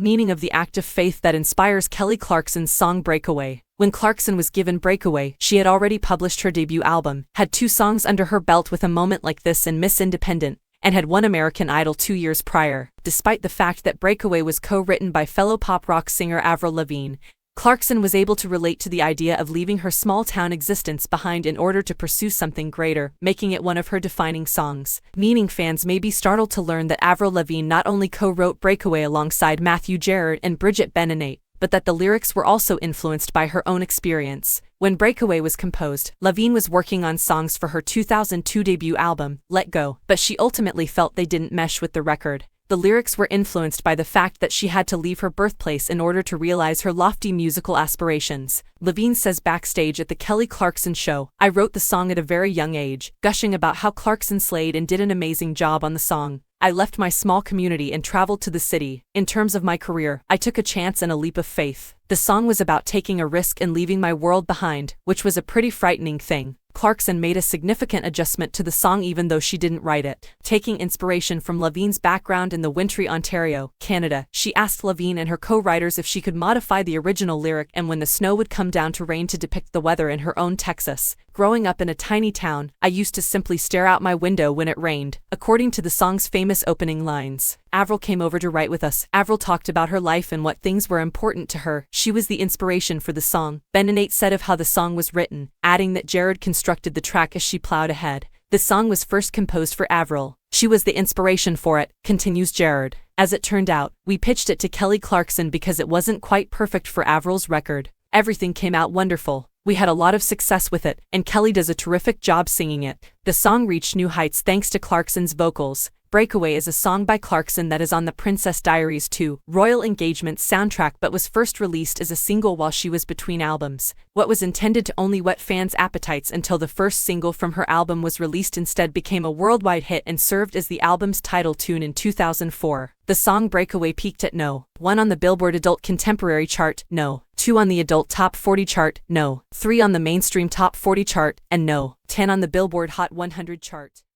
Meaning of the act of faith that inspires Kelly Clarkson's song Breakaway. When Clarkson was given Breakaway, she had already published her debut album, had 2 songs under her belt with A Moment Like This and Miss Independent, and had won American Idol 2 years prior. Despite the fact that Breakaway was co-written by fellow pop rock singer Avril Lavigne, Clarkson was able to relate to the idea of leaving her small-town existence behind in order to pursue something greater, making it one of her defining songs. Meaning fans may be startled to learn that Avril Lavigne not only co-wrote Breakaway alongside Matthew Gerard and Bridget Benenate, but that the lyrics were also influenced by her own experience. When Breakaway was composed, Lavigne was working on songs for her 2002 debut album, Let Go, but she ultimately felt they didn't mesh with the record. The lyrics were influenced by the fact that she had to leave her birthplace in order to realize her lofty musical aspirations. Lavigne says backstage at the Kelly Clarkson show, "I wrote the song at a very young age, gushing about how Clarkson slayed and did an amazing job on the song. I left my small community and traveled to the city. In terms of my career, I took a chance and a leap of faith. The song was about taking a risk and leaving my world behind, which was a pretty frightening thing." Clarkson made a significant adjustment to the song even though she didn't write it. Taking inspiration from Lavigne's background in the wintry Ontario, Canada, she asked Lavigne and her co-writers if she could modify the original lyric and when the snow would come down to rain to depict the weather in her own Texas. "Growing up in a tiny town, I used to simply stare out my window when it rained," according to the song's famous opening lines. Avril came over to write with us. Avril talked about her life and what things were important to her. She was the inspiration for the song. Benenate said of how the song was written, adding that Gerard constructed the track as she plowed ahead. The song was first composed for Avril. She was the inspiration for it, continues Gerard. As it turned out, we pitched it to Kelly Clarkson because it wasn't quite perfect for Avril's record. Everything came out wonderful. We had a lot of success with it, and Kelly does a terrific job singing it. The song reached new heights thanks to Clarkson's vocals. Breakaway is a song by Clarkson that is on the Princess Diaries 2 Royal Engagement soundtrack but was first released as a single while she was between albums. What was intended to only whet fans' appetites until the first single from her album was released instead became a worldwide hit and served as the album's title tune in 2004. The song Breakaway peaked at No. 1 on the Billboard Adult Contemporary chart, No. 2 on the Adult Top 40 chart, No. 3 on the Mainstream Top 40 chart, and No. 10 on the Billboard Hot 100 chart.